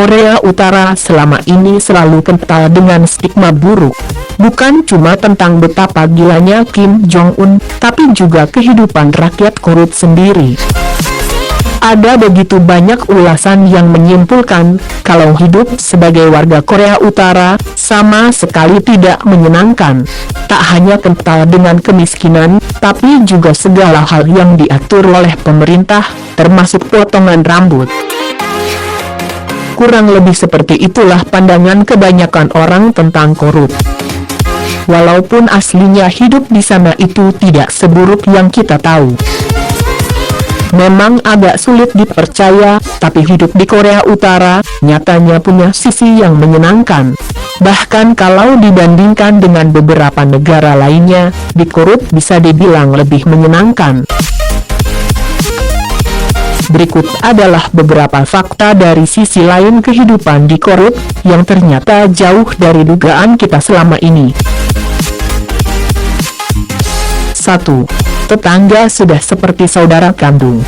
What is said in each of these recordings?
Korea Utara selama ini selalu kental dengan stigma buruk. Bukan cuma tentang betapa gilanya Kim Jong-un, tapi juga kehidupan rakyat Korut sendiri. Ada begitu banyak ulasan yang menyimpulkan kalau hidup sebagai warga Korea Utara sama sekali tidak menyenangkan. Tak hanya kental dengan kemiskinan, tapi juga segala hal yang diatur oleh pemerintah, termasuk potongan rambut. Kurang lebih seperti itulah pandangan kebanyakan orang tentang Korut. Walaupun aslinya hidup di sana itu tidak seburuk yang kita tahu. Memang agak sulit dipercaya, tapi hidup di Korea Utara nyatanya punya sisi yang menyenangkan. Bahkan kalau dibandingkan dengan beberapa negara lainnya, di Korut bisa dibilang lebih menyenangkan. Berikut adalah beberapa fakta dari sisi lain kehidupan di Korut yang ternyata jauh dari dugaan kita selama ini. 1. Tetangga sudah seperti saudara kandung.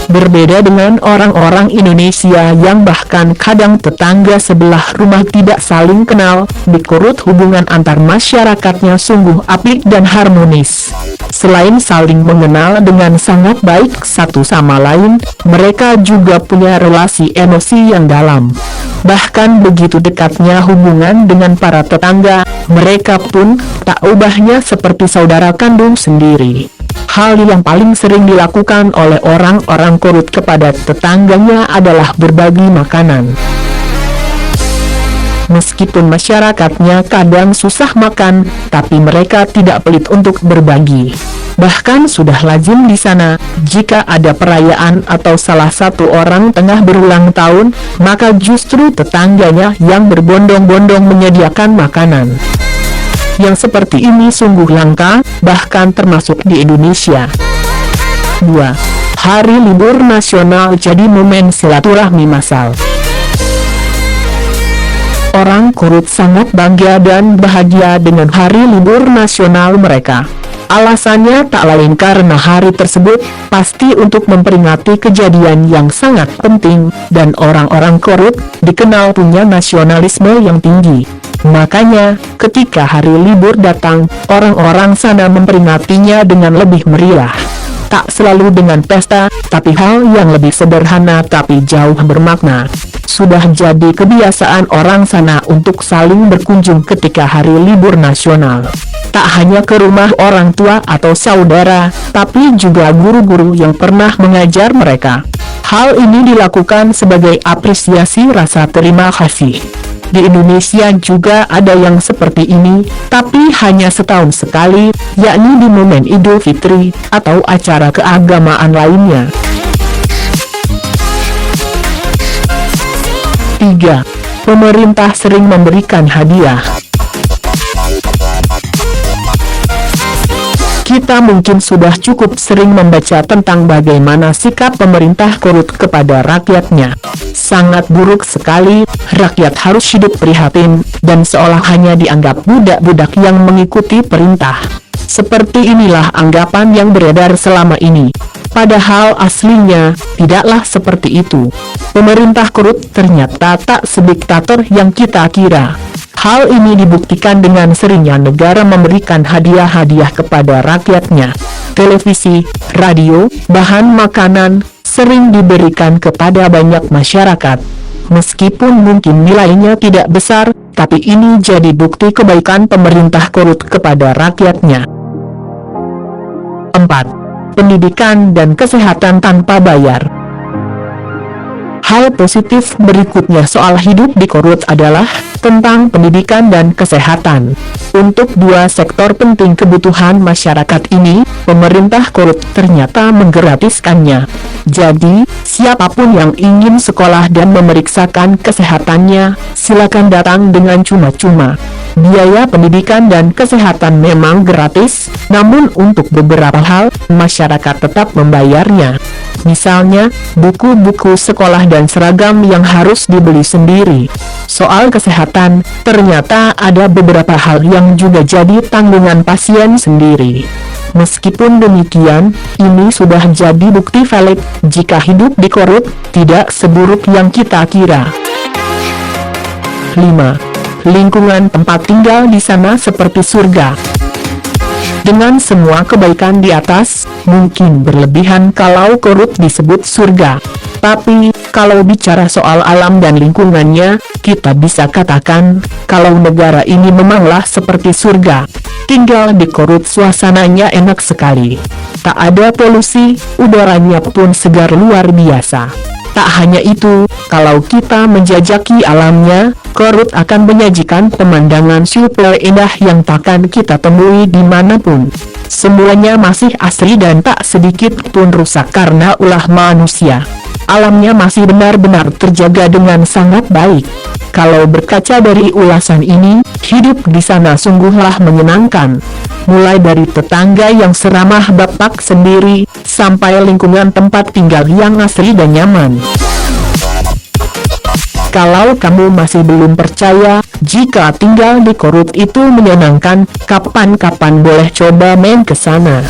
Berbeda dengan orang-orang Indonesia yang bahkan kadang tetangga sebelah rumah tidak saling kenal, di Korut hubungan antar masyarakatnya sungguh apik dan harmonis. Selain saling mengenal dengan sangat baik satu sama lain, mereka juga punya relasi emosi yang dalam. Bahkan begitu dekatnya hubungan dengan para tetangga, mereka pun tak ubahnya seperti saudara kandung sendiri. Hal yang paling sering dilakukan oleh orang-orang Korut kepada tetangganya adalah berbagi makanan. Meskipun masyarakatnya kadang susah makan, tapi mereka tidak pelit untuk berbagi. Bahkan sudah lazim di sana, jika ada perayaan atau salah satu orang tengah berulang tahun, maka justru tetangganya yang berbondong-bondong menyediakan makanan. Yang seperti ini sungguh langka, bahkan termasuk di Indonesia. 2. Hari libur nasional jadi momen silaturahmi massal. Orang Korut sangat bangga dan bahagia dengan hari libur nasional mereka. Alasannya tak lain karena hari tersebut pasti untuk memperingati kejadian yang sangat penting, dan orang-orang Korut dikenal punya nasionalisme yang tinggi. Makanya, ketika hari libur datang, orang-orang sana memperingatinya dengan lebih meriah. Tak selalu dengan pesta, tapi hal yang lebih sederhana tapi jauh bermakna. Sudah jadi kebiasaan orang sana untuk saling berkunjung ketika hari libur nasional. Tak hanya ke rumah orang tua atau saudara, tapi juga guru-guru yang pernah mengajar mereka. Hal ini dilakukan sebagai apresiasi rasa terima kasih. Di Indonesia juga ada yang seperti ini, tapi hanya setahun sekali, yakni di momen Idul Fitri, atau acara keagamaan lainnya. 3. Pemerintah sering memberikan hadiah. Kita mungkin sudah cukup sering membaca tentang bagaimana sikap pemerintah Korut kepada rakyatnya. Sangat buruk sekali, rakyat harus hidup prihatin, dan seolah hanya dianggap budak-budak yang mengikuti perintah. Seperti inilah anggapan yang beredar selama ini. Padahal aslinya, tidaklah seperti itu. Pemerintah Korut ternyata tak sediktator yang kita kira. Hal ini dibuktikan dengan seringnya negara memberikan hadiah-hadiah kepada rakyatnya. Televisi, radio, bahan makanan, sering diberikan kepada banyak masyarakat. Meskipun mungkin nilainya tidak besar, tapi ini jadi bukti kebaikan pemerintah Korut kepada rakyatnya. 4. Pendidikan dan kesehatan tanpa bayar. Hal positif berikutnya soal hidup di Korut adalah tentang pendidikan dan kesehatan. Untuk dua sektor penting kebutuhan masyarakat ini, pemerintah Korut ternyata menggratiskannya. Jadi, siapapun yang ingin sekolah dan memeriksakan kesehatannya, silakan datang dengan cuma-cuma. Biaya pendidikan dan kesehatan memang gratis, namun untuk beberapa hal, masyarakat tetap membayarnya. Misalnya, buku-buku sekolah dan seragam yang harus dibeli sendiri. Soal kesehatan, ternyata ada beberapa hal yang juga jadi tanggungan pasien sendiri. Meskipun demikian, ini sudah jadi bukti valid jika hidup di Korut tidak seburuk yang kita kira. 5. Lingkungan tempat tinggal di sana seperti surga. Dengan semua kebaikan di atas, mungkin berlebihan kalau Korut disebut surga. Tapi, kalau bicara soal alam dan lingkungannya, kita bisa katakan, kalau negara ini memanglah seperti surga. Tinggal di Korut suasananya enak sekali. Tak ada polusi, udaranya pun segar luar biasa. Tak hanya itu, kalau kita menjajaki alamnya, Korut akan menyajikan pemandangan super indah yang takkan kita temui dimanapun. Semuanya masih asri dan tak sedikit pun rusak karena ulah manusia. Alamnya masih benar-benar terjaga dengan sangat baik. Kalau berkaca dari ulasan ini, hidup di sana sungguhlah menyenangkan. Mulai dari tetangga yang seramah bapak sendiri, sampai lingkungan tempat tinggal yang asri dan nyaman. Kalau kamu masih belum percaya, jika tinggal di Korut itu menyenangkan, kapan-kapan boleh coba main ke sana.